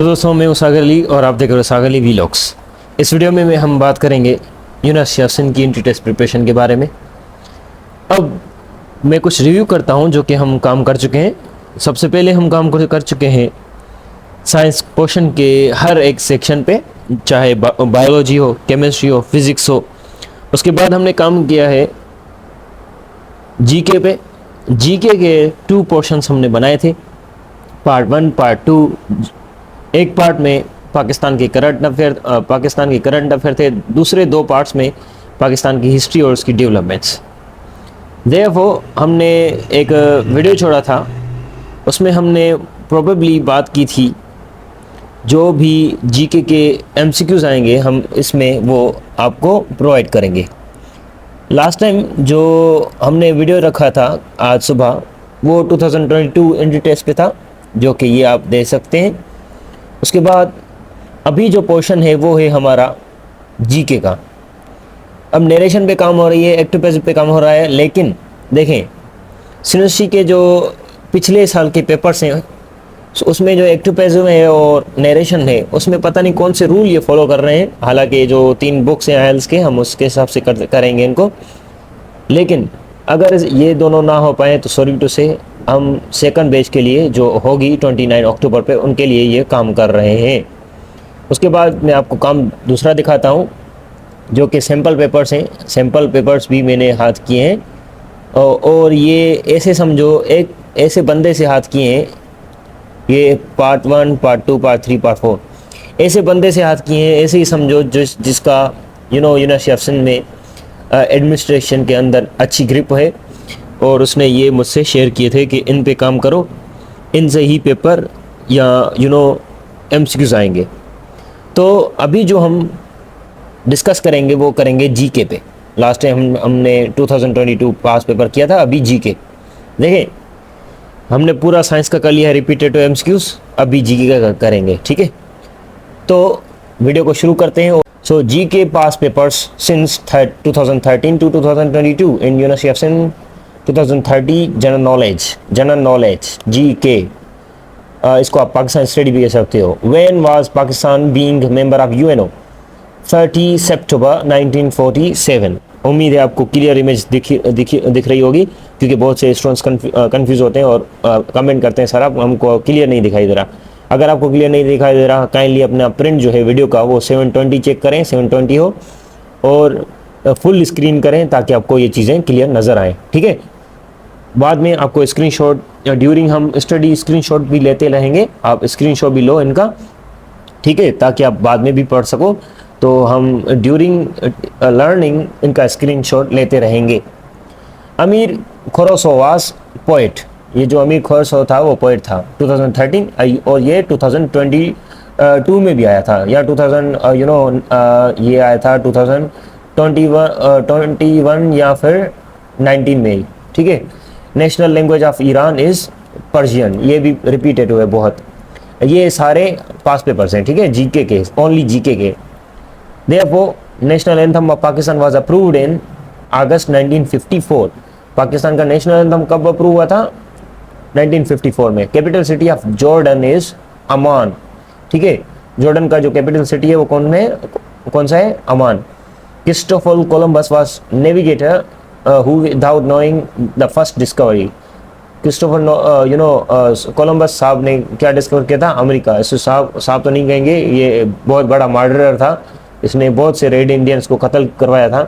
तो दोस्तों, मैं हूं सागर अली और आप देख रहे हो सागर अली वीलॉग्स। इस वीडियो में हम बात करेंगे यूनिवर्सिटी ऑफ सिंध की एंट्री टेस्ट प्रिपरेशन के बारे में। अब मैं कुछ रिव्यू करता हूं जो कि हम काम कर चुके हैं। सबसे पहले हम काम कर चुके हैं साइंस पोर्शन के हर एक सेक्शन पे, चाहे बायोलॉजी हो, केमिस्ट्री हो, फिज़िक्स हो। उसके बाद हमने काम किया है जीके पे। जीके के 2 पोर्शंस हमने बनाए थे, पार्ट 1, पार्ट 2। एक पार्ट में पाकिस्तान के करंट अफेयर थे, दूसरे 2 पार्ट्स में पाकिस्तान की हिस्ट्री और उसकी डेवलपमेंट्स। देयरफॉर हमने एक वीडियो छोड़ा था, उसमें हमने प्रोबेबली बात की थी जो भी जीके के एमसीक्यूज़ आएंगे हम इसमें वो आपको प्रोवाइड करेंगे। लास्ट टाइम जो हमने वीडियो रखा था आज सुबह, वो 2022 एंट्री टेस्ट पे था, जो कि ये आप देख सकते हैं। उसके बाद अभी जो पोर्शन है वो है हमारा जीके का। अब नरेशन पे काम हो रही है, एक्टिव पैसिव पे काम हो रहा है, लेकिन देखें सिनेस्ट्री के जो पिछले साल के पेपर्स हैं उसमें जो एक्टिव पैसिव है और नरेशन है उसमें पता नहीं कौन से रूल ये फॉलो कर रहे हैं। हालांकि जो 3 बुक्स हैं आइल्स के, हम उसके हिसाब से करेंगे इनको। लेकिन अगर ये दोनों ना हो पाए तो सॉरी टू से हम सेकंड बैच के लिए जो होगी 29 अक्टूबर पे, उनके लिए ये काम कर रहे हैं। उसके बाद मैं आपको काम दूसरा दिखाता हूँ जो कि सैम्पल पेपर्स हैं। सैम्पल पेपर्स भी मैंने हाथ किए हैं और ये ऐसे समझो एक ऐसे बंदे से हाथ किए हैं। ये पार्ट 1, पार्ट 2, पार्ट 3, पार्ट 4 ऐसे बंदे से हाथ किए हैं। ऐसे ही समझो जिसका यूनिवर्सिटी ऑफ सिंध में एडमिनिस्ट्रेशन के अंदर अच्छी ग्रिप है और उसने ये मुझसे शेयर किए थे कि इन पे काम करो, इनसे ही पेपर या एमसीक्यूज़ आएंगे। तो अभी जो हम डिस्कस करेंगे वो करेंगे जीके पे। लास्ट टाइम हमने 2022 पास पेपर किया था, अभी जीके। देखें हमने पूरा साइंस का कर लिया है रिपीटेटिव एमसीक्यूज़, अभी जीके का करेंगे, ठीक है। तो वीडियो को शुरू करते हैं। So GK past papers since 2013 to 2022 in university of Sindh 2030 general knowledge GK. इसको आप पाकिस्तान स्टडी भी कह सकते हो। When was Pakistan being member of UNO? 30 सितंबर 1947। उम्मीद है आपको क्लियर इमेज दिख रही होगी, क्योंकि बहुत से स्टूडेंट्स कंफ्यूज होते हैं और कमेंट करते हैं सर आप हमको क्लियर नहीं दिखाई दे रहा। अगर आपको क्लियर नहीं दिखाई दे रहा, काइंडली अपना प्रिंट जो है वीडियो का वो 720 चेक करें, 720 हो, और फुल स्क्रीन करें ताकि आपको ये चीज़ें क्लियर नज़र आएँ, ठीक है। बाद में आपको स्क्रीनशॉट ड्यूरिंग हम स्टडी स्क्रीनशॉट भी लेते रहेंगे, आप स्क्रीनशॉट भी लो इनका, ठीक है, ताकि आप बाद में भी पढ़ सको। तो हम ड्यूरिंग लर्निंग इनका स्क्रीनशॉट लेते रहेंगे। अमीर खुसरो वाज पोइट। ये जो अमीर खुसरो था वो पोइट था 2013, और ये 2022 में भी आया था, या 2000 ये आया था 2021 या फिर 19 में, ठीक है। National language of Iran is Persian, ये भी रिपीटेड हुए बहुत। ये सारे पास पेपर्स हैं, ठीक है, जीके के, ओनली जीके के। Therefore, national anthem of Pakistan was approved in August 1954। Pakistan का नेशनल एंथम कब अप्रूव हुआ था? 1954 में। Capital city of Jordan is Amman, ठीक है। जॉर्डन का जो कैपिटल सिटी है वो कौन सा है? Amman. Christopher Columbus was navigator who without knowing the first discovery. Christopher Columbus साहब ने क्या डिस्कवर किया था? अमेरिका। इसे साहब तो नहीं कहेंगे, ये बहुत बड़ा मर्डरर था। इसने बहुत से रेड इंडियंस को कत्ल करवाया था,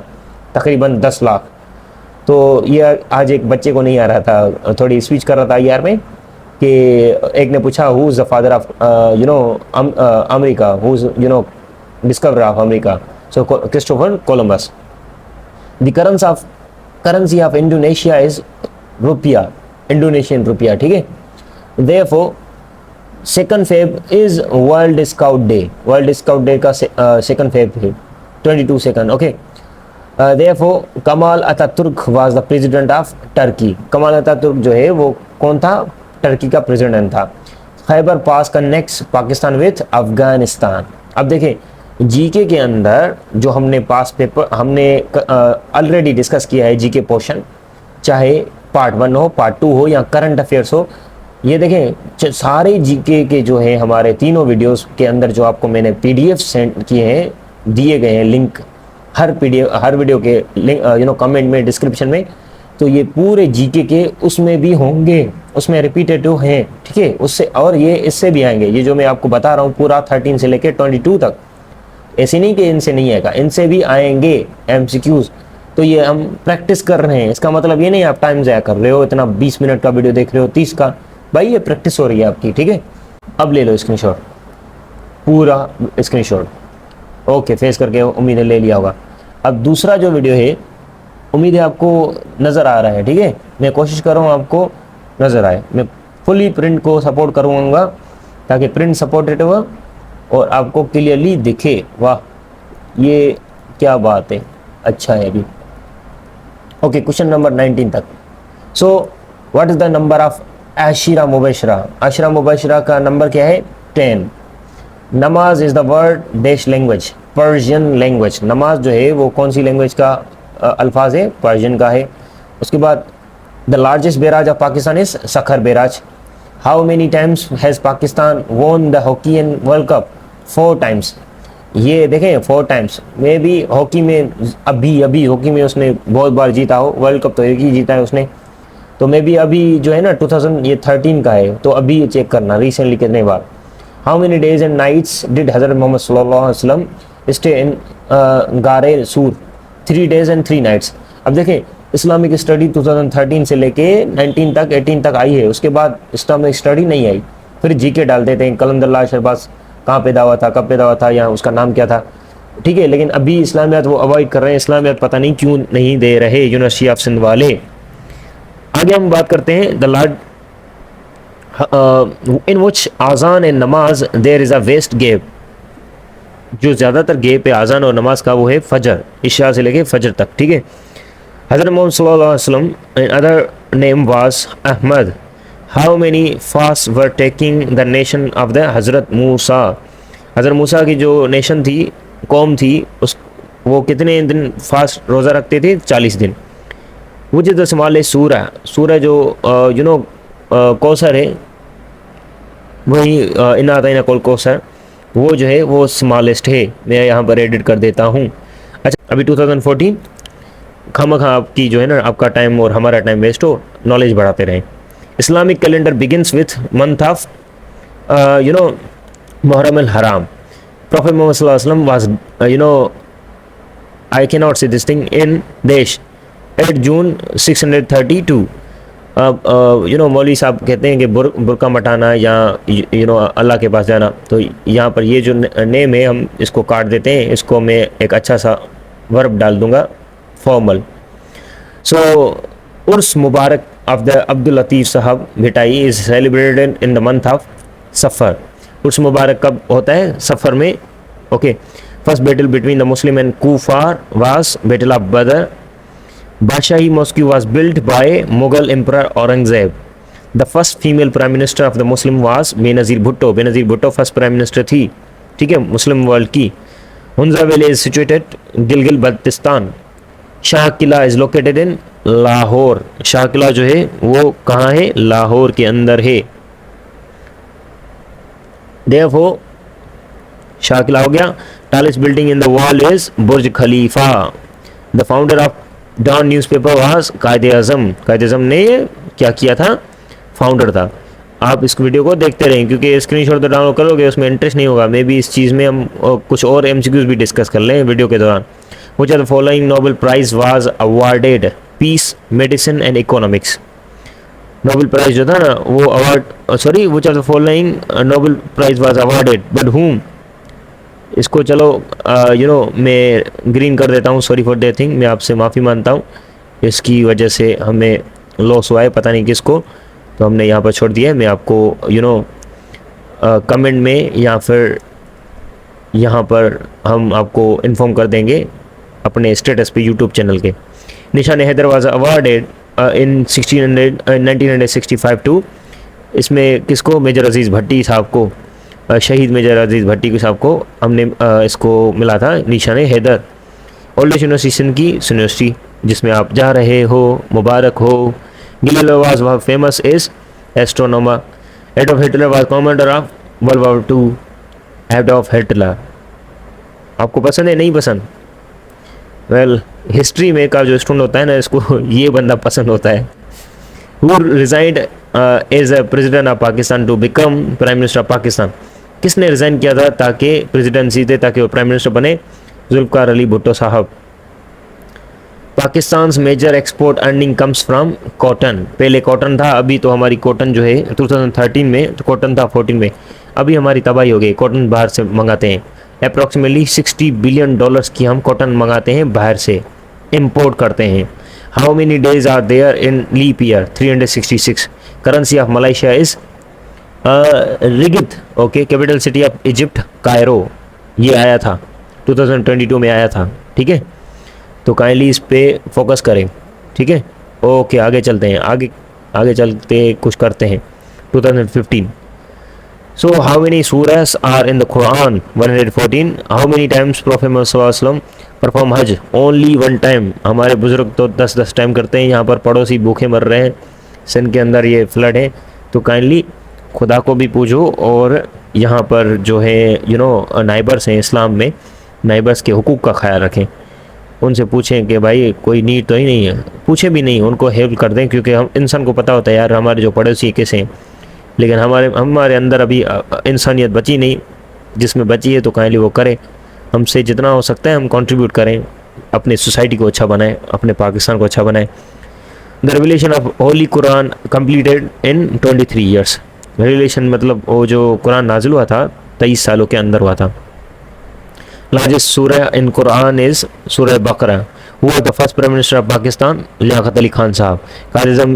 तकरीबन 10 लाख। तो ये आज एक बच्चे को नहीं आ रहा था, थोड़ी स्पीच कर रहा था ईआर में, कि एक ने पूछा who is the father of America, who is discover of America? So Christopher Columbus. The currency of Indonesia is रुपया, इंडोनेशियन रुपया, ठीक है। Therefore 2 Feb is world scout day. World scout day का 2 Feb है, 22 second, okay. Therefore Kemal Ataturk was the president of Turkey. Kemal Ataturk जो है वो कौन था? टर्की का प्रेसिडेंट था। खैबर पास कनेक्ट्स पाकिस्तान विथ अफगानिस्तान। अब देखें जीके के अंदर जो हमने पास पेपर हमने ऑलरेडी डिस्कस किया है जीके पोर्शन, चाहे पार्ट 1 हो, पार्ट 2 हो या करंट अफेयर्स हो, ये देखें सारे जीके के जो है हमारे तीनों वीडियोस के अंदर जो आपको मैंने पीडीएफ सेंड किए हैं, दिए गए हैं लिंक हर पीडीएफ हर वीडियो के लिंक कमेंट में, डिस्क्रिप्शन में। तो ये पूरे जीके के उसमें भी होंगे, उसमें रिपीटेटिव हैं, ठीक है। उससे और ये इससे भी आएंगे, ये जो मैं आपको बता रहा हूँ पूरा 13 से लेकर 22 तक, ऐसे नहीं कि इनसे नहीं आएगा, इनसे भी आएंगे एमसीक्यूज। तो ये हम प्रैक्टिस कर रहे हैं, इसका मतलब ये नहीं आप टाइम ज़ाया कर रहे हो, इतना 20 मिनट का वीडियो देख रहे हो 30 का, भाई ये प्रैक्टिस हो रही है आपकी, ठीक है। अब ले लो स्क्रीनशॉट, पूरा स्क्रीनशॉट, ओके फेस करके उम्मीद है ले लिया होगा। अब दूसरा जो वीडियो है, उम्मीद है आपको नज़र आ रहा है, ठीक है। मैं कोशिश कर रहा हूँ आपको नज़र आए, मैं फुली प्रिंट को सपोर्ट करूँगा ताकि प्रिंट सपोर्टेड हो और आपको क्लियरली दिखे। वाह ये क्या बात है, अच्छा है अभी। ओके, क्वेश्चन नंबर 19 तक। So what is the number of आशिरा मुबशरा? आशिरा मुबशरा का नंबर क्या है? 10। नमाज is the word dash language, Persian language. नमाज जो है वो कौन सी लैंग्वेज का अल्फाज है? पर्शियन का है। उसके बाद the largest barrage of Pakistan is Sukkur barrage. How many times has Pakistan won the hockey world cup? 4 times. ये देखें 4 टाइम्स। मे भी हॉकी में अभी हॉकी में उसने बहुत बार जीता हो, वर्ल्ड कप तो एक ही जीता है उसने। तो मे भी अभी जो है ना 2013 का है, तो अभी ये चेक करना रिसेंटली कितने बार। How many days and nights did हज़रत मोहम्मद सल्लल्लाहु अलैहि वसल्लम स्टे इन गारे सूर? 3 डेज एंड 3 नाइट्स। अब देखें इस्लामिक स्टडी 2013 से लेके 19 तक 18 तक आई है, उसके बाद इस्लामिक स्टडी नहीं आई। फिर जीके डाल देते हैं, कलंदर शहबाज कहाँ पैदा हुआ था, कब पैदा हुआ था, या उसका नाम क्या था, ठीक है। लेकिन अभी इस्लामियात वो अवॉइड कर रहे हैं, इस्लामियात पता नहीं क्यों नहीं दे रहे यूनिवर्सिटी ऑफ सिंध वाले। आगे हम बात करते हैं द लार्ड इन विच आज़ान एंड नमाज there is a vast gap. जो ज़्यादातर गैप है आज़ान और नमाज का वो है फजर, इशा से लेके फजर तक, ठीक है। हज़रत मोहम्मद सल्लल्लाहु अलैहि वसल्लम and other name was Ahmad. How many fast were taking the nation of the हज़रत मूसा? हज़रत मूसा की जो नेशन थी, कौम थी, उस वो कितने दिन फास्ट रोज़ा रखते थे? 40 दिन। वो जो स्मॉल सूरा जो कौसर है, वही इन आतना कौल कौसर, वो जो है वो स्मॉलेस्ट है। मैं यहाँ पर एडिट कर देता हूँ। अच्छा, अभी 2014 खामखा आपकी जो है ना, आपका टाइम और हमारा टाइम वेस्ट हो, नॉलेज बढ़ाते रहें। Islamic calendar begins with month of मुहर्रम अल हराम। प्रॉफेट मोहम्मद सल्लल्लाहु अलैहि वसल्लम was I can not say this thing in देश 8 जून 632। अब मौलवी साहब कहते हैं कि बुरका मटाना या अल्लाह के पास जाना, तो यहाँ पर ये जो नेम है हम इसको काट देते हैं, इसको मैं एक अच्छा सा वर्ब डाल दूँगा फॉर्मल। सो उर्स मुबारक ऑफ द अब्दुल लतीफ़ साहब Bhittai is celebrated in the month of सफ़र। उर्स मुबारक कब होता है? सफ़र में, okay. First battle between the Muslim and कुफार was battle of Badr. Badshahi mosque was built by Mughal emperor Aurangzeb. The first female prime minister of the Muslim was Benazir Bhutto. Benazir Bhutto first prime minister थी, ठीक है, मुस्लिम वर्ल्ड की। Hunza valley is situated Gilgit Baltistan. Shah Qila is located in Lahore. Shah Qila जो है वो कहाँ है? लाहौर के अंदर है। देयरफॉर शाह किला हो गया। Tallest building in the world is Burj Khalifa. The founder of Dawn newspaper was Quaid-e Azam. कायदे आज़म ने क्या किया था? फाउंडर था। आप इस वीडियो को देखते रहें क्योंकि स्क्रीनशॉट तो डाउनलोड करोगे उसमें इंटरेस्ट नहीं होगा। मे भी इस चीज़ में हम कुछ और एमसीक्यूज भी डिस्कस कर लें वीडियो के दौरान। Which of the following Nobel Prize was awarded? Peace, Medicine and Economics. Nobel Prize जो था ना वो award, sorry, which of the following Nobel Prize was awarded but whom? इसको चलो मैं ग्रीन कर देता हूँ, सॉरी फॉर दैट थिंग, मैं आपसे माफ़ी मानता हूँ, इसकी वजह से हमें लॉस हुआ है, पता नहीं किसको, तो हमने यहाँ पर छोड़ दिया है। मैं आपको कमेंट में या फिर यहाँ पर हम आपको इन्फॉर्म कर देंगे अपने स्टेटस पे यूट्यूब चैनल के। Nishan Haider was awarded in 1965 to, इसमें किसको? मेजर अजीज़ भट्टी साहब को, शहीद मेजर अजीज़ भट्टी साहब को हमने इसको मिला था निशान हैदर। ओल्डेस्ट यूनिवर्सिटी की यूनिवर्सिटी जिसमें आप जा रहे हो, मुबारक हो। Galileo was famous is astronomer. Adolf Hitler was commander of world war two. Adolf Hitler आपको पसंद है नहीं पसंद? वेल हिस्ट्री में का जो स्टूडेंट होता है ना, इसको ये बंदा पसंद होता है। Who resigned as a president of Pakistan to become prime minister of Pakistan? किसने रिजाइन किया था ताकि प्रेसिडेंसी दे, ताकि वो प्राइम मिनिस्टर बने? जुल्फकार अली भुट्टो साहब। Pakistan major export earning comes from cotton. पहले कॉटन था, अभी तो हमारी कॉटन जो है 2013 में तो कॉटन था 14 में, अभी हमारी तबाही हो गई, कॉटन बाहर से मंगाते हैं। अप्रॉक्सीमेटली $60 बिलियन की हम कॉटन मंगाते हैं, बाहर से इम्पोर्ट करते हैं। How many days are there in leap year? 366. Currency of Malaysia is ringgit. Okay, capital city of Egypt Cairo. ये आया था 2022 में आया था, ठीक है, तो काइंडली इस पे फोकस करें, ठीक है। ओके आगे चलते हैं, आगे चलते कुछ करते हैं। 2015। So how many surahs are in the Quran? 114. How many times Prophet Muhammad sallallahu alaihi wasallam perform हज? Only one time. हमारे बुजुर्ग तो 10-10 टाइम करते हैं। यहाँ पर पड़ोसी भूखे मर रहे हैं, सिंध के अंदर ये फ्लड है, तो काइंडली खुदा को भी पूछो। और यहाँ पर जो है नाइबर्स हैं इस्लाम में, नाइबर्स के हुकूक का ख्याल रखें, उनसे पूछें कि भाई कोई नीड तो ही नहीं है, पूछे भी नहीं, उनको हेल्प कर दें, क्योंकि हम इंसान को पता होता है यार हमारे जो पड़ोसी कैसे हैं, लेकिन हमारे अंदर अभी इंसानियत बची नहीं, जिसमें बची है तो काइंडली वो करे। हमसे जितना हो सकता है हम कंट्रीब्यूट करें, अपनी सोसाइटी को अच्छा बनाएं, अपने पाकिस्तान को अच्छा बनाएं। The revelation of Holi Quran completed in 23 years. Revelation मतलब वो जो कुरान नाजिल हुआ था 23 सालों के अंदर हुआ था। लार्जेस्ट सूरह इन कुरान इज सूरह बकरा। Who was the first prime minister of Pakistan? Liaquat Ali Khan साहब। कारिज़म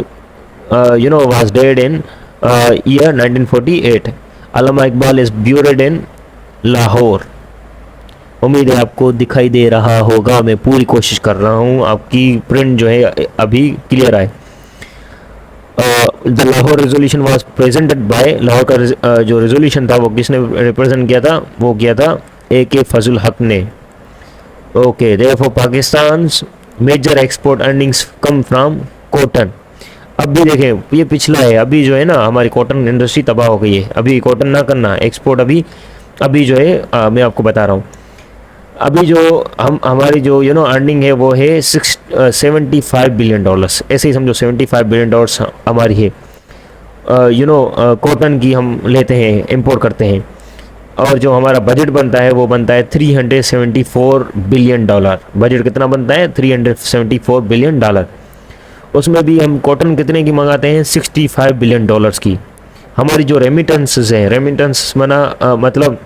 was dead in year 1948। Allama Iqbal is buried in Lahore. उम्मीद है आपको दिखाई दे रहा होगा, मैं पूरी कोशिश कर रहा हूँ आपकी प्रिंट जो है अभी क्लियर आए। The Lahore resolution was presented by, Lahore का जो रेजोल्यूशन था वो किसने रिप्रेजेंट किया था? वो किया था AK फजल हक ने। Okay, therefore Pakistan major export earnings come from cotton. अब भी देखें ये पिछला है, अभी जो है ना हमारी कॉटन इंडस्ट्री तबाह हो गई है। अभी कॉटन ना करना, एक्सपोर्ट अभी जो है मैं आपको बता रहा हूँ, अभी जो हमारी जो अर्निंग है वो है $75 बिलियन। ऐसे ही समझो $75 बिलियन हमारी है, कॉटन की हम लेते हैं, इंपोर्ट करते हैं। और जो हमारा बजट बनता है वो बनता है $374 बिलियन। बजट कितना बनता है? $374 बिलियन। उसमें भी हम कॉटन कितने की मंगाते हैं? $65 बिलियन की। हमारी जो रेमिटेंसेस हैं, रेमिटेंस मतलब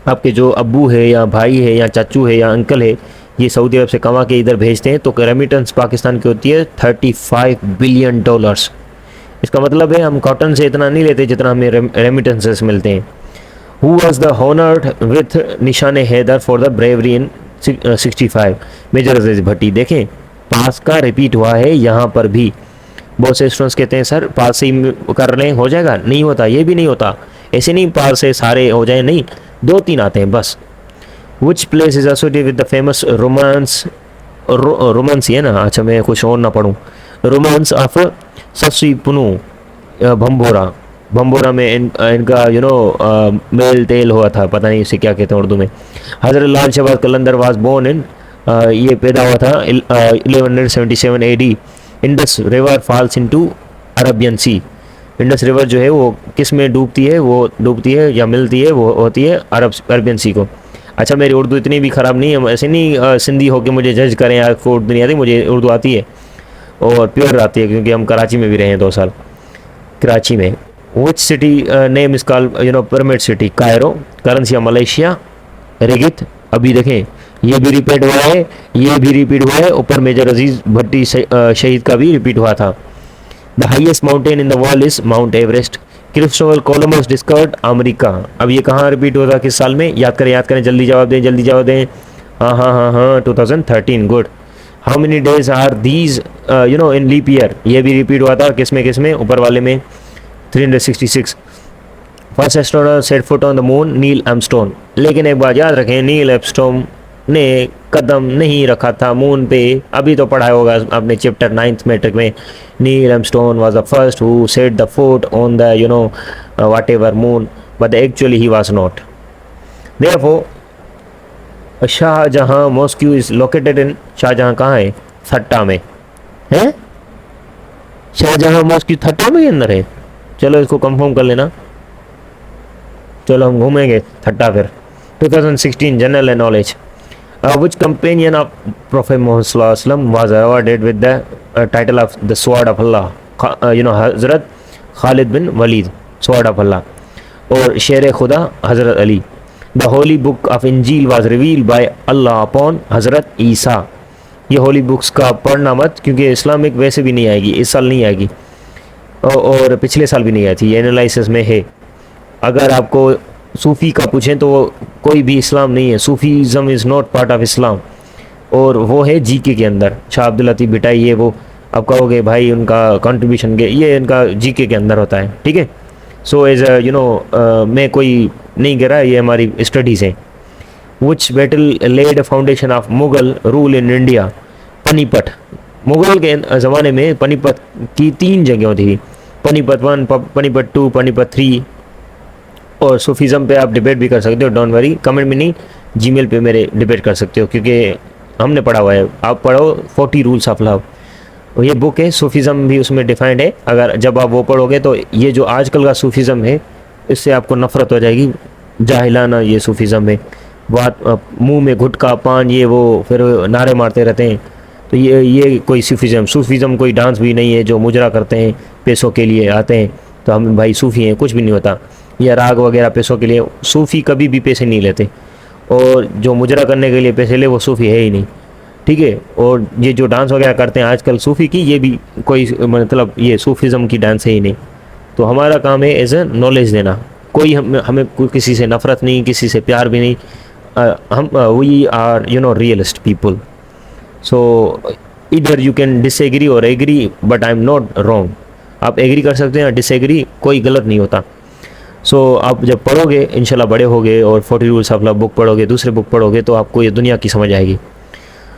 आपके जो अब्बू है या भाई है या चाचू है या अंकल है, ये सऊदी अरब से कमा के इधर भेजते हैं, तो रेमिटेंस पाकिस्तान की होती है $35 बिलियन। इसका मतलब है हम कॉटन से इतना नहीं लेते जितना हमें रेमिटेंसेस मिलते हैं। Who was the honoured with Nishan Haider for the bravery in 65? Major Aziz Bhatti. देखें पास का रिपीट हुआ है यहाँ पर भी। बहुत से स्टूडेंट्स कहते हैं सर पास से ही कर लें हो जाएगा, नहीं होता, ये भी नहीं होता, ऐसे नहीं पास से सारे हो जाए, नहीं, 2-3 आते हैं बस। Which place is associated with the famous romance ही है ना, अच्छा मैं कुछ और ना पढ़ूँ। रोमांस ऑफ ससीपुनु भंबोरा में इनका मेल तेल हुआ था, पता नहीं इसे क्या कहते हैं उर्दू में। हज़रत Lal Shahbaz Qalandar was born in, ये पैदा हुआ था 1177 AD। Indus river falls into Arabian sea. Indus river जो है वो किस में डूबती है? वो डूबती है या मिलती है, वो होती है अरबियन सी को। अच्छा मेरी उर्दू इतनी भी ख़राब नहीं है, ऐसे नहीं सिंधी हो के मुझे जज करें यार, को उर्दू नहीं आती, मुझे उर्दू आती है और प्योर आती है, क्योंकि हम कराची में भी रहे हैं 2 साल कराची में। Which city name is called pyramid city? Cairo. Currency of Malaysia ringgit. अभी देखें ये भी रिपीट हुआ है, ये भी रिपीट हुआ है, ऊपर मेजर अजीज भट्टी शहीद का भी रिपीट हुआ था। The highest mountain in the world is mount Everest. Christopher Columbus discovered America. अब ये कहाँ रिपीट हुआ था, किस साल में? याद करें, जल्दी जवाब दें। हाँ 2013। Good. How many days are these in leap year? ये भी रिपीट हुआ था, किसमें ऊपर वाले में 366। First astronaut set foot on the moon Neil Armstrong. लेकिन एक बात याद रखें, नील आर्मस्ट्रॉन्ग ने कदम नहीं रखा था मून पे। अभी तो पढ़ा होगा अपने चैप्टर 9th मैट्रिक में। Neil Armstrong was the first who set the foot on the whatever moon, but actually he was not. Therefore, Shahjahan mosque is located in, Shahjahan कहाँ है? थट्टा में है। शाहजहां मॉस्क थट्टा में के अंदर है। चलो इसको कंफर्म कर लेना। चलो हम घूमेंगे थट्टा फिर। 2016 general knowledge, which companion of Prophet Muhammad sallallahu alaihi wasallam was awarded with the title of the Sword of Allah? Hazrat Khalid bin Walid, Sword of Allah, और शेर खुदा हजरत Ali. The holy book of Injil was revealed by Allah upon हजरत ईसा। ये holy books का पढ़ना मत, क्योंकि Islamic वैसे भी नहीं आएगी, इस साल नहीं आएगी और पिछले साल भी नहीं आई थी, ये एनालिसिस में है। अगर आपको सूफ़ी का पूछें तो वो कोई भी इस्लाम नहीं है, Sufism is not part of Islam, और वो है जीके के अंदर। शाह अब्दुल लतीफ़ बिटाई, ये वो आप कहोगे भाई उनका कंट्रीब्यूशन के, ये इनका जीके के अंदर होता है, ठीक है। सो एज मैं कोई नहीं कह रहा, ये हमारी स्टडीज़ हैं। Which battle led foundation of Mughal rule in India? Panipat. Mughal के ज़माने में पानीपत की 3 जगह थी, पानीपत 1, पानीपत 2, पानीपत 3। और सूफीज़म पे आप डिबेट भी कर सकते हो, डोंट वरी, कमेंट में नहीं, जीमेल पे मेरे डिबेट कर सकते हो, क्योंकि हमने पढ़ा हुआ है। आप पढ़ो 40 रूल्स ऑफ लव, और ये बुक है, सूफीज़म भी उसमें डिफाइंड है। अगर जब आप वो पढ़ोगे तो ये जो आजकल का सूफीज़म है इससे आपको नफ़रत हो जाएगी। जाहिलाना ये सूफीज़म है, बात मुंह में गुटखा पान, ये वो फिर नारे मारते रहते हैं। तो ये कोई सूफीज़म कोई डांस भी नहीं है जो मुजरा करते हैं, पैसों के लिए आते हैं तो हम भाई सूफ़ी हैं, कुछ भी नहीं होता। या राग वगैरह पैसों के लिए, सूफ़ी कभी भी पैसे नहीं लेते, और जो मुजरा करने के लिए पैसे ले वो सूफ़ी है ही नहीं, ठीक है। और ये जो डांस वगैरह करते हैं आजकल सूफ़ी की, ये भी कोई मतलब ये सूफीज़म की डांस है ही नहीं। तो हमारा काम है एज ए नॉलेज देना, कोई हमें कोई किसी से नफ़रत नहीं, किसी से प्यार भी नहीं। हम we are realist people. So इधर यू कैन डिसएग्री और agree, but I am not wrong. आप एग्री कर सकते हैं, डिसएग्री, कोई गलत नहीं होता। सो आप जब पढ़ोगे इंशाल्लाह बड़े होगे और 40 रूल्स ऑफ लव बुक पढ़ोगे, दूसरे बुक पढ़ोगे, तो आपको ये दुनिया की समझ आएगी।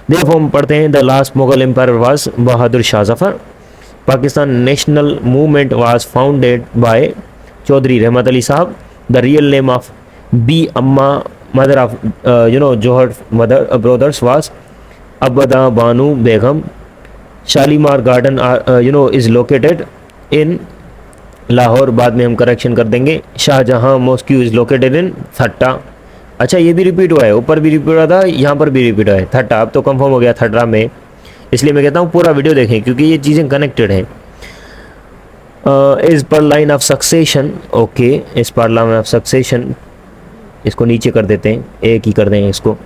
देखो हम पढ़ते हैं, the last Mughal empire was Bahadur Shah Zafar. Pakistan national movement was founded by Chaudhry Rahmat Ali साहब। The real name of Bi Amma mother of Jauhar mother brothers was Abadi Bano Begum. Shalimar garden is located in Lahore, बाद में हम करेक्शन कर देंगे। Shahjahan mosque is located in Thatta. अच्छा ये भी रिपीट हुआ है, ऊपर भी रिपीट हुआ था, यहाँ पर भी रिपीट हुआ है, थट्टा। अब तो कंफर्म हो गया थट्टा में, इसलिए मैं कहता हूँ पूरा वीडियो देखें क्योंकि ये चीज़ें कनेक्टेड हैं। इस पर लाइन ऑफ सक्सेशन, ओके, इस पर लाइन ऑफ सक्सेशन, इसको नीचे कर देते हैं, एक ही कर देंगे इसको।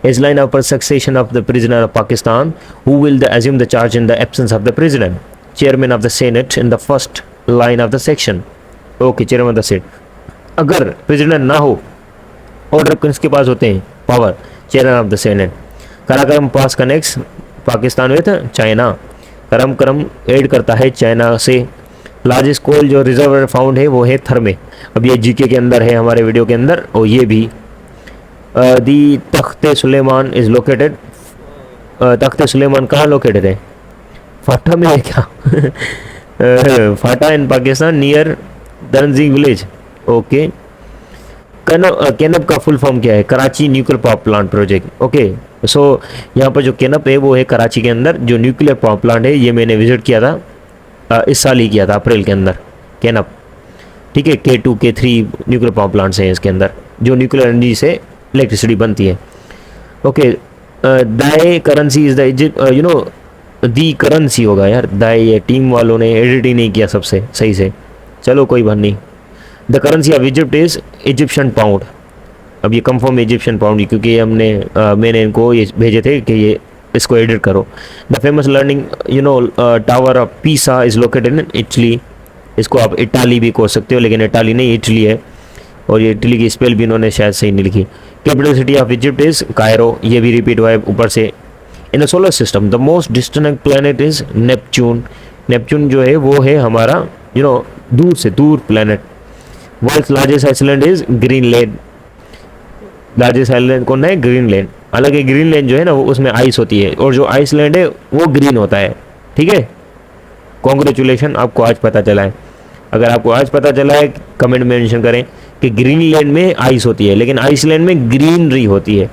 इस line of succession of the prisoner of Pakistan who will assume the charge in the absence of the president, chairman of the senate in the first line of the section, okay, chairman of the senate। अगर president ना हो, order किसके पास होते हैं? Power, chairman of the senate. Karakoram pass connects Pakistan with China, करम add करता है China से। लार्जेस्ट कोल जो रिजर्वर फाउंड है वो है थर में। अब ये जीके के अंदर है हमारे वीडियो के अंदर, और ये भी दी तख्ते सुलेमान इज़ लोकेटेड। तख्ते सुलेमान कहाँ लोकेटेड है? फाटा में है क्या? FATA in Pakistan near Daranji village, okay. KANUPP का फुल फॉर्म क्या है? Karachi nuclear power plant project, okay. So यहाँ पर जो केनप है वो है कराची के अंदर जो न्यूक्लियर पावर प्लांट है, ये मैंने विजिट किया था, इस साल ही किया था अप्रैल के अंदर, केनप, ठीक है। K2 K3 nuclear power plants हैं इसके अंदर, जो न्यूक्लियर एनर्जी से इलेक्ट्रिसिटी बनती है, ओके। दाए currency is the Egypt, the currency होगा यार, दाए, ये टीम वालों ने एडिट ही नहीं किया सबसे सही से, चलो कोई बात नहीं। The currency of Egypt is Egyptian pound. अब ये कंफर्म इजिप्शियन पाउंड, क्योंकि मैंने इनको ये भेजे थे कि ये इसको एडिट करो। The famous learning tower of Pisa is located in Italy. इसको आप इटाली भी कह सकते हो, लेकिन इटाली नहीं, इटली है, और ये इटली की स्पेल भी इन्होंने शायद सही नहीं लिखी। Capital city of Egypt is Cairo, ये भी रिपीट हुआ है ऊपर से। In the solar system the most distant planet is Neptune. Neptune जो है वो है हमारा दूर से दूर planet. World largest Iceland is Greenland. Largest island कौन है? ग्रीनलैंड। हालांकि ग्रीनलैंड जो है ना वो उसमें आइस होती है, और जो आइसलैंड है वो ग्रीन होता है, ठीक है। कॉन्ग्रेचुलेशन, आपको आज पता चला है। अगर आपको आज पता चला है कमेंट में मेंशन करें कि ग्रीनलैंड में आइस होती है लेकिन आइसलैंड में ग्रीनरी होती है।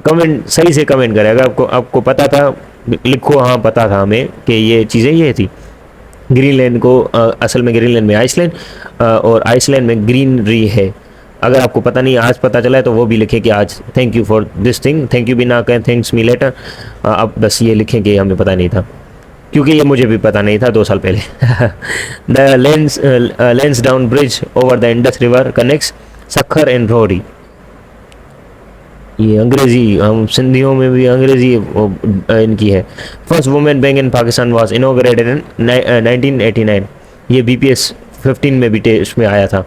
कमेंट सही से कमेंट करें। अगर आपको पता था लिखो हाँ पता था हमें कि ये चीज़ें ये थी। ग्रीनलैंड को असल में ग्रीनलैंड में आइसलैंड और आइसलैंड में ग्रीनरी है। अगर आपको पता नहीं आज पता चला है तो वो भी लिखें कि आज thank you for this thing, thank you भी ना कहें थैंक्स मी लेटर। अब बस ये लिखें कि हमें पता नहीं था, क्योंकि ये मुझे भी पता नहीं था 2 साल पहले। The Lansdowne bridge over the Indus river connects Sukkur and Rohri. ये अंग्रेजी, हम सिंधियों में भी अंग्रेजी इनकी है। First women bank in Pakistan was inaugurated इन 1989। ये BPS 15 में भी टेस्ट में आया था।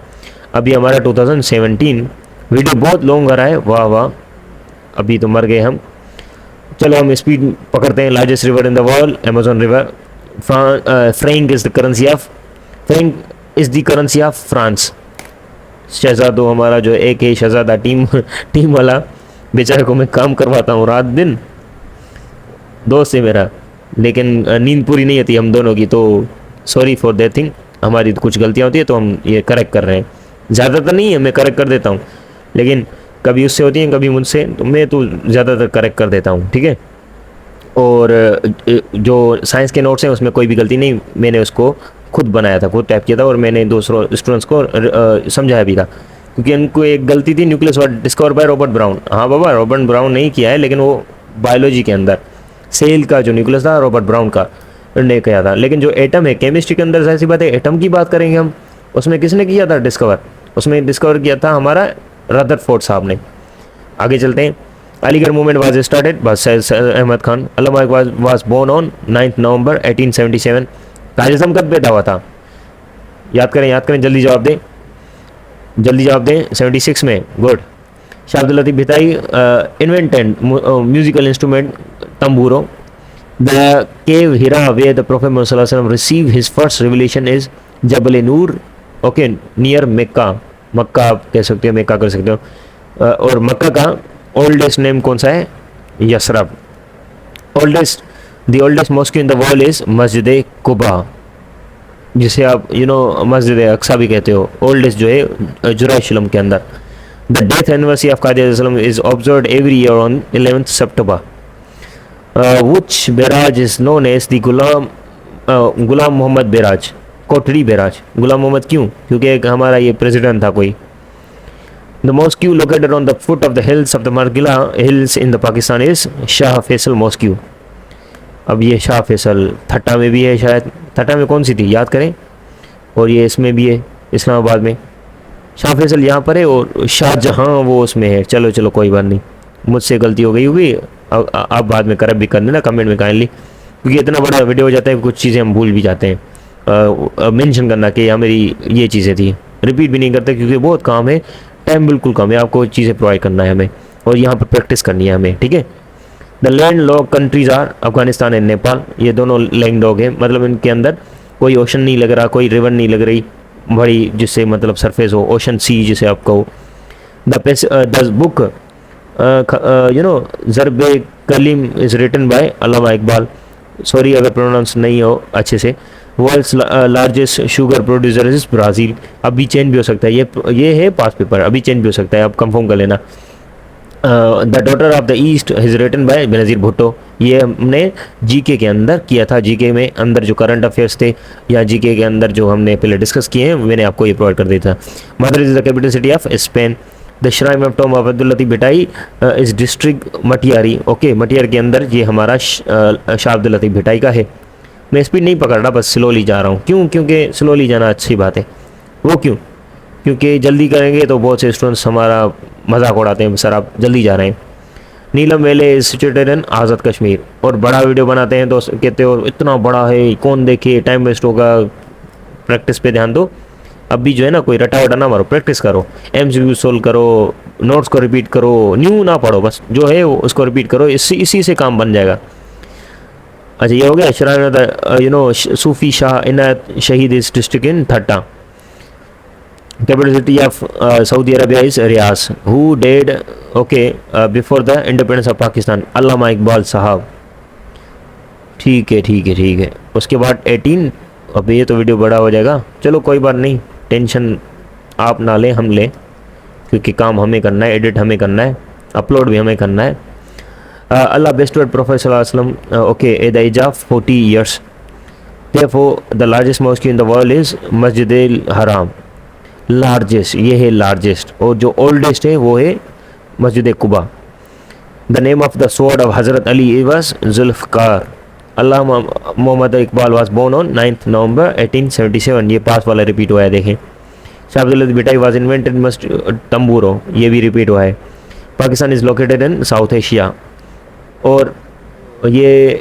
अभी हमारा 2017। वीडियो बहुत लॉन्ग आ रहा है, वाह वाह, अभी तो मर गए हम। चलो हम स्पीड पकड़ते हैं। Largest river in the world Amazon river. Franc is the currency of France. शहजादो हमारा जो एक है शहजादा टीम वाला, बेचारे को मैं काम करवाता हूँ रात दिन, दोस्त है मेरा, लेकिन नींद पूरी नहीं होती हम दोनों की, तो सॉरी फॉर दैट थिंग। हमारी कुछ गलतियाँ होती है तो हम ये करेक्ट कर रहे हैं। ज़्यादातर नहीं है, मैं करेक्ट कर देता हूँ, लेकिन कभी उससे होती है कभी मुझसे, तो मैं तो ज़्यादातर करेक्ट कर देता हूँ, ठीक है। और जो साइंस के नोट्स हैं उसमें कोई भी गलती नहीं, मैंने उसको खुद बनाया था, खुद टाइप किया था, और मैंने दूसरों स्टूडेंट्स को समझाया भी था, क्योंकि उनको एक गलती थी। Nucleus was discover by Robert brown. हाँ बाबा, रॉबर्ट ब्राउन नहीं किया है, लेकिन वो बायोलॉजी के अंदर सेल का जो न्यूक्लियस था रॉबर्ट ब्राउन का ने किया था। लेकिन जो एटम है केमिस्ट्री के अंदर, ऐसी बात है, एटम की बात करेंगे हम, उसमें किसने किया था डिस्कवर? उसमें डिस्कवर किया था हमारा रदरफोर्ड साहब ने। आगे चलते हैं। Aligarh movement was started by Syed Ahmad Khan. Allama Iqbal was born on 9 November 1877। Quaid-e-Azam कब पैदा हुआ था? याद करें, जल्दी जवाब दें 76 में। Good. Shah Abdul Latif Bhittai invented musical instrument tamburo. The cave Hira where the prophet Muhammad सल्लल्लाहु अलैहि वसल्लम receive his first revelation is Jabal Nur, okay, near Mecca आप कह सकते हो, मक्का कर सकते हो। और मक्का का ओल्डेस्ट नेम कौन सा है? Yathrib. The oldest mosque in the world is मस्जिद कुबा, जिसे आप मस्जिद अक्सा भी कहते हो। ओल्डेस्ट जो है जेरूशलम के अंदर। The death anniversary of Quaid-e-Azam is observed every year on 11 September. Which barrage is known as the Ghulam Muhammad barrage, Kotri barrage. Ghulam Muhammad क्यों? क्योंकि एक हमारा ये प्रेसिडेंट था कोई। The mosque located on the foot of the hills of the Margalla hills in the Pakistan is Shah Faisal mosque. अब ये शाह फैसल थट्टा में भी है शायद, थट्टा में कौन सी थी याद करें, और ये इसमें भी है इस्लामाबाद में। शाह फैसल यहाँ पर है और शाहजहाँ वो उसमें है। चलो कोई बात नहीं, मुझसे गलती हो गई होगी, आप बाद में करब भी कर देना कमेंट में काइंडली, क्योंकि इतना बड़ा वीडियो हो जाता है कुछ चीज़ें हम भूल भी जाते हैं मेंशन करना कि मेरी ये चीज़ें थी। रिपीट भी नहीं करते क्योंकि बहुत काम है, टाइम बिल्कुल कम है, आपको चीज़ें प्रोवाइड करना है हमें, और यहाँ पर प्रैक्टिस करनी है हमें, ठीक है। The land lock countries are Afghanistan and Nepal. ये दोनों लैंड लॉक है, मतलब इनके अंदर कोई ओशन नहीं लग रहा, कोई रिवर नहीं लग रही बड़ी, जिससे मतलब सरफेस हो, ओशन सी जिसे आप कहो। The book Zarbe Kalim is written by Allama Iqbal. Sorry अगर प्रोनाउंस नहीं हो अच्छे से। World's largest sugar producer is Brazil. अभी चेंज भी हो सकता है, ये है पास पेपर, अभी चेंज भी हो सकता है, आप कंफर्म कर लेना। The daughter of the east is written by Benazir Bhutto. ये हमने जीके के अंदर किया था, जीके में अंदर जो करंट अफेयर्स थे या जीके के अंदर जो हमने पहले डिस्कस किए हैं, मैंने आपको ये प्रोवाइड कर दिया था। Madrid is the capital city of Spain. The shrine of tomb of Abdul Latif Bhittai is district Matiari, okay, मटियार के अंदर ये हमारा शाह अब्दुल लतीफ़ भिटाई का है। मैं स्पीड नहीं पकड़ रहा, बस स्लोली जा रहा हूँ। क्यों? क्योंकि स्लोली जाना अच्छी बात है। वो क्यों? क्योंकि जल्दी करेंगे तो बहुत से स्टूडेंट्स हमारा मजाक उड़ाते हैं, सर आप जल्दी जा रहे हैं। नीलम वेले इज सिचुएटेड इन आज़ाद कश्मीर। और बड़ा वीडियो बनाते हैं तो कहते हो इतना बड़ा है कौन देखे, टाइम वेस्ट होगा, प्रैक्टिस पे ध्यान दो। अभी जो है ना कोई रटा वटा ना मारो, प्रैक्टिस करो, MCQ सोल्व करो, नोट्स को रिपीट करो, न्यू ना पढ़ो, बस जो है उसको रिपीट करो, इसी से काम बन जाएगा। अच्छा ये हो गया। Shrine Sufi Shah Inayat Shaheed is district in Thatta. Capital city of Saudi Arabia is Riyadh. Who dead, okay, before the independence of Pakistan? Allama Iqbal साहब। ठीक है। उसके बाद अब ये तो वीडियो बड़ा हो जाएगा, चलो कोई बात नहीं, टेंशन आप ना लें, हम लें, क्योंकि काम हमें करना है, एडिट हमें करना है, अपलोड भी हमें करना है। अल्लाह bestowed Prophet sallallahu alaihi wasallam, okay, at the age of 40 years. Therefore, the largest mosque in the world is Masjid al-Haram. Largest, ये है लार्जेस्ट, और जो ओल्डेस्ट है वो है मस्जिद Quba. The name of the sword of हज़रत Ali was Zulfiqar. Allama Muhammad Iqbal was born on 9 November 1877। ये पास वाला रिपीट हुआ है, देखें। Shah Abdul Bhittai was invented must tamburo, ये भी रिपीट हुआ है। Pakistan is located in South Asia, और ये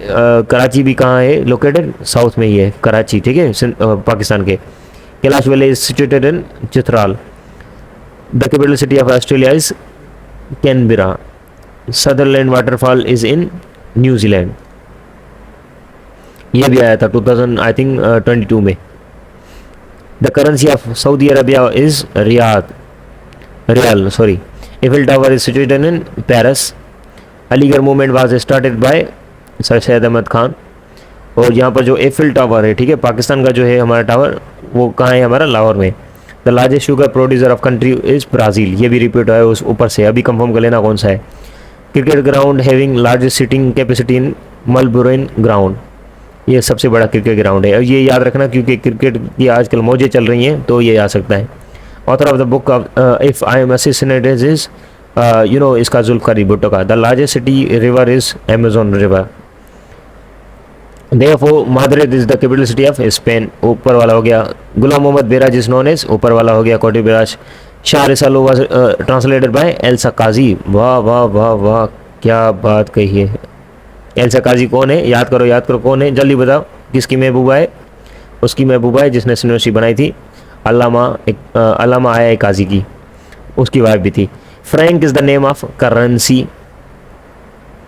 कराची भी कहाँ है लोकेटेड, साउथ में ही है कराची, ठीक है, पाकिस्तान के। Kalash valley is situated in Chitral. The capital city of Australia is Canberra. Sutherland waterfall is in New Zealand. ये भी आया था 2000 आई थिंक 22 में। The currency of Saudi Arabia is riyal sorry. Eiffel tower is situated in Paris. Aligarh movement was started by sir Syed Ahmad Khan. और यहाँ पर जो Eiffel tower है, ठीक है, पाकिस्तान का जो है हमारा टावर, वो कहाँ है, हमारा लाहौर में। The largest sugar producer of country is Brazil. ये भी रिपीट है उस ऊपर से, अभी कंफर्म कर लेना कौन सा है। Cricket ground having largest seating capacity in Melbourne ground. ये सबसे बड़ा क्रिकेट ग्राउंड है, और ये याद रखना क्योंकि क्रिकेट की आजकल मौजें चल रही हैं, तो ये आ सकता है। Author of the book of if I am assassinated is इसका जुल्फ़िकार भुट्टो का। The largest city river is Amazon river. Therefore, Madrid is the capital city of Spain। ऊपर वाला हो गया। Ghulam Muhammad barrage is known as, ऊपर वाला हो गया Kotri barrage. Shah Risalo was translated by Elsa Kazi. वाह वाह वाह वाह, क्या बात कही है। एल्सा काजी कौन है, याद करो कौन है, जल्दी बताओ। किसकी महबूबा है? उसकी महबूबा है जिसने यूनिवर्सिटी बनाई थी, अल्लामा आया काजी की, उसकी वाइफ भी थी। Frank is the name of currency.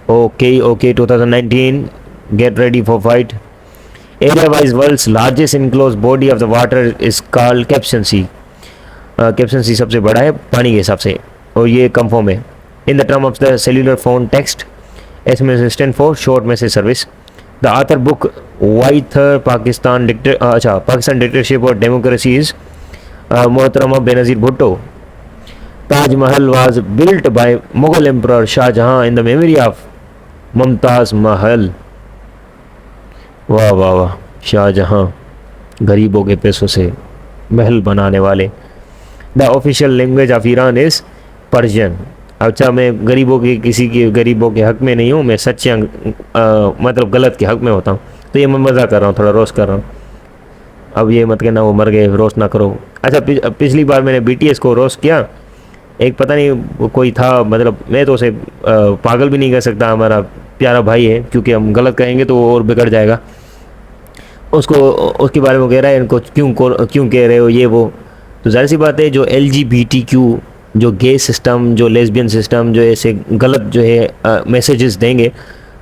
Okay 2019 get ready for fight। area wise world's largest enclosed body of the water is called Caspian Sea। Caspian Sea सबसे बड़ा है पानी के हिसाब से, और ये कंफर्म है। in the term of the cellular phone text SMS stand for short message service। the author book Whither Pakistan dictatorship or democracy is मोहतरमा Benazir Bhutto. Taj Mahal was built by Mughal emperor Shah Jahan in the memory of Mumtaz महल। वाह वाह वाह, शाहजहां, गरीबों के पैसों से महल बनाने वाले। The official language of Iran is Persian. अच्छा, मैं गरीबों के किसी के गरीबों के हक़ में नहीं हूँ, मैं सच्चे मतलब गलत के हक़ में होता हूँ। तो ये मैं मज़ा कर रहा हूँ, थोड़ा रोस्ट कर रहा हूँ। अब ये मत कहना वो मर गए, रोस्ट ना करो। अच्छा, पिछली बार मैंने BTS को रोस्ट किया, एक पता नहीं कोई था, मतलब मैं तो उसे पागल भी नहीं कह सकता, हमारा प्यारा भाई है, क्योंकि हम गलत कहेंगे तो वो और बिगड़ जाएगा। उसको उसके बारे में कह रहा है, इनको क्यों कह रहे हो ये वो। तो जाहिर सी बात है, जो LGBTQ, जो गे सिस्टम, जो लेस्बियन सिस्टम, जो ऐसे गलत जो है मैसेजेस देंगे,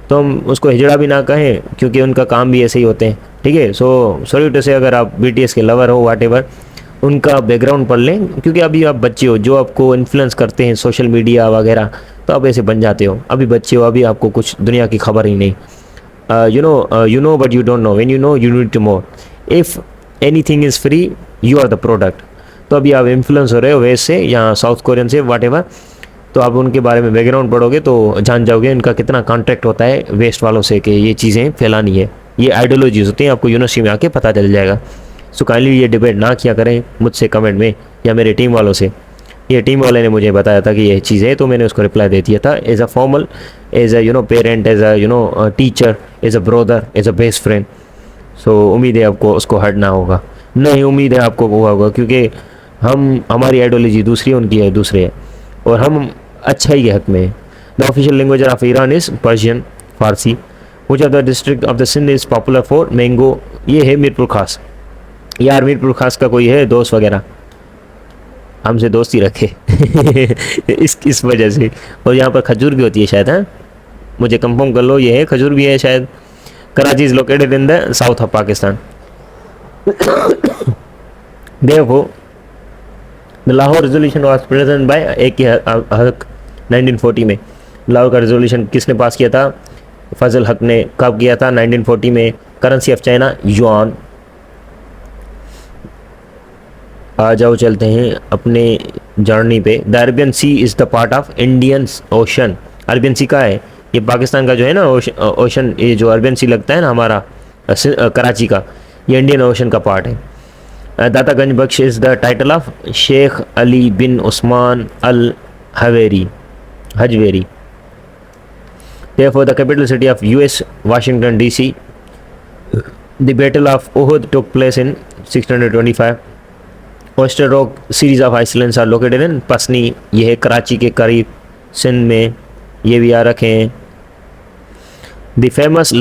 तो हम उसको हिजड़ा भी ना कहें, क्योंकि उनका काम भी ऐसे ही होते हैं, ठीक है। सो सॉरी टू से, अगर आप BTS के लवर हो व्हाटएवर, उनका बैकग्राउंड पढ़ लें, क्योंकि अभी आप बच्चे हो, जो आपको इन्फ्लुएंस करते हैं सोशल मीडिया वगैरह, तो आप ऐसे बन जाते हो। अभी बच्चे हो, अभी आपको कुछ दुनिया की खबर ही नहीं। you know but you don't know। when you know you need to more। if anything is free you are the product। तो अभी आप इन्फ्लुएंस हो रहे हो वेस्ट से या साउथ कोरियन से व्हाटएवर, तो आप उनके बारे में बैकग्राउंड पढ़ोगे तो जान जाओगे इनका कितना कॉन्ट्रैक्ट होता है वेस्ट वालों से कि ये चीज़ें फैलानी है, ये आइडियोलॉजीज होती हैं, आपको यूनिवर्सिटी में आके पता चल जाएगा। सो काइंडली ये डिबेट ना किया करें मुझसे कमेंट में या मेरे टीम वालों से। ये टीम वाले ने मुझे बताया था कि ये चीज़ है, तो मैंने उसको रिप्लाई दे दिया था as a formal, as a parent, as a teacher, as a brother, as a best friend. So उम्मीद है आपको उसको हर्ट ना होगा। नहीं, उम्मीद है आपको हुआ होगा, क्योंकि हमारी आइडियोलॉजी दूसरी, उनकी है दूसरी है, और हम अच्छाई के हक़ में है। The official language of Iran is Persian, Farsi. Which of the district of the Sindh is popular for mango. ये है मीरपुर खास। यार मीरपुर खास का कोई है दोस्त वगैरह, हमसे दोस्ती रखे इस वजह से। और यहाँ पर खजूर भी होती है शायद, हाँ, मुझे कंफर्म कर लो, ये है खजूर भी है शायद। Karachi is located in the south of Pakistan. देखो, the Lahore resolution was present by A K Haq 1940 में। लाहौर का रेजोल्यूशन किसने पास किया था? फजल हक ने। कब किया था? 1940 में। Currency of China yuan. आ जाओ चलते हैं अपने जर्नी पे। The Arabian sea is the part of Indian ocean. Arabian sea का है, ये पाकिस्तान का जो है ना ओशन, ये जो अरेबियन सी लगता है ना हमारा कराची का, ये इंडियन ओशन का पार्ट है। Data Ganj Bakhsh is the title of Sheikh Ali bin Usman al Hajveri. Therefore, the capital city of US, Washington DC. The Battle of Uhud took place in 625. Oyster Rock series of islands are located in Pasni. ये है कराची के करीब, सिंध में, ये भी आ रखे हैं। The famous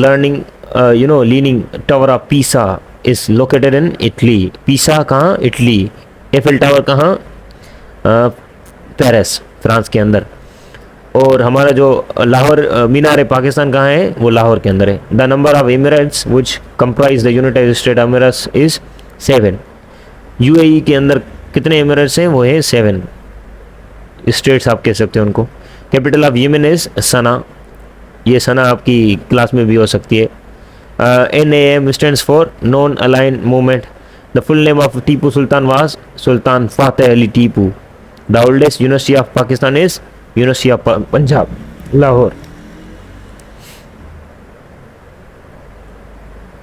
leaning tower of Pisa is located in Italy. Pisa कहाँ? इटली। एफिल टावर कहाँ? पेरिस, फ्रांस के अंदर। और हमारा जो लाहौर मीनार है पाकिस्तान कहाँ है? वो लाहौर के अंदर है। The number of Emirates which comprise the United state Emirates is 7। UAE के अंदर कितने एमिरेट्स हैं? वो है 7 स्टेट्स, आप कह सकते हो उनको। कैपिटल ऑफ यमन इज़ सना। ये सना आपकी क्लास में भी हो सकती है। NAM stands for non aligned movement. The full name of Tipu Sultan was Sultan Fateh Ali Tipu. The oldest university of Pakistan is university of Punjab, Lahore.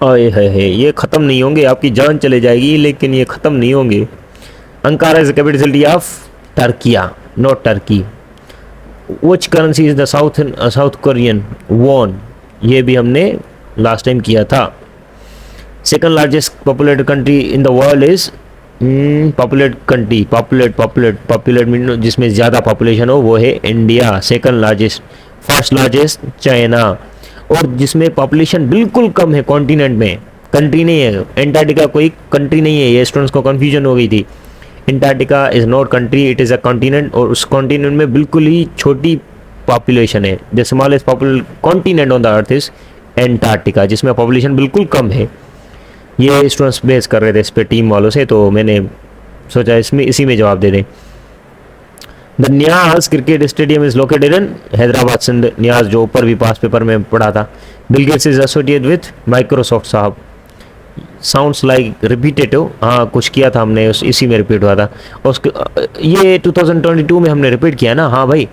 आए है ये ख़त्म नहीं होंगे, आपकी जान चले जाएगी लेकिन ये ख़त्म नहीं होंगे। Ankara is the capital city of Türkiye, not Turkey. Which currency is the south Korean von. ये भी हमने लास्ट टाइम किया था। Second largest populated country in the world is populate mean जिसमें ज़्यादा पॉपुलेशन हो वो है India. Second largest. First largest China. और जिसमें पॉपुलेशन बिल्कुल कम है कॉन्टिनेंट में, कंट्री नहीं है। एंटार्क्टिका कोई कंट्री नहीं है, ये स्टूडेंट्स को कन्फ्यूजन हो गई थी। Antarctica is not country, it is a continent. और उस कॉन्टिनेंट में बिल्कुल ही छोटी पॉपुलेशन है। The smallest continent on the earth is Antarctica, जिसमें पॉपुलेशन बिल्कुल कम है। ये स्टूडेंट्स बेस कर रहे थे इस पे टीम वालों से, तो मैंने सोचा इसी में जवाब दे दें। The Niaz cricket stadium is located in Hyderabad Sindh. Niaz जो ऊपर भी पास पेपर में पढ़ा था। Bill Gates is associated with Microsoft साहब। साउंड्स लाइक रिपीटेटिव, हाँ कुछ किया था हमने, इसी में रिपीट हुआ था। उसके ये 2022 में हमने रिपीट किया ना। हाँ भाई,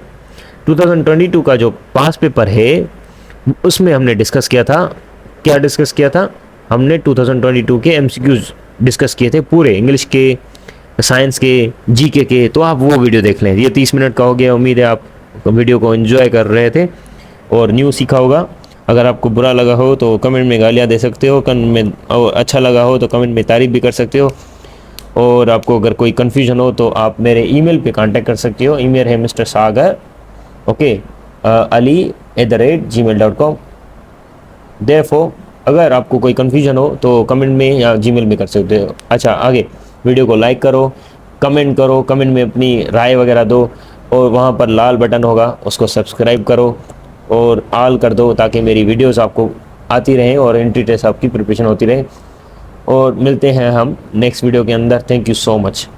2022 का जो पास पेपर है उसमें हमने डिस्कस किया था। क्या डिस्कस किया था हमने? 2022 के MCQs डिस्कस किए थे पूरे, इंग्लिश के, साइंस के, GK के। तो आप वो वीडियो देख लें। ये 30 मिनट का हो गया। उम्मीद है आप वीडियो को एंजॉय कर रहे थे और न्यू सीखा होगा। अगर आपको बुरा लगा हो तो कमेंट में गालियाँ दे सकते हो, और अच्छा लगा हो तो कमेंट में तारीफ़ भी कर सकते हो। और आपको अगर कोई कन्फ्यूजन हो तो आप मेरे ईमेल पे कांटेक्ट कर सकते हो। ईमेल है Mr. Sagar ali@gmail.com। देयरफॉर अगर आपको कोई कन्फ्यूजन हो तो कमेंट में या जीमेल में कर सकते हो। अच्छा, आगे वीडियो को लाइक करो, कमेंट करो, कमेंट में अपनी राय वगैरह दो। और वहाँ पर लाल बटन होगा, उसको सब्सक्राइब करो और ऑल कर दो ताकि मेरी वीडियोस आपको आती रहें और एंट्री टेस्ट आपकी प्रिपरेशन होती रहे। और मिलते हैं हम नेक्स्ट वीडियो के अंदर। Thank you so much.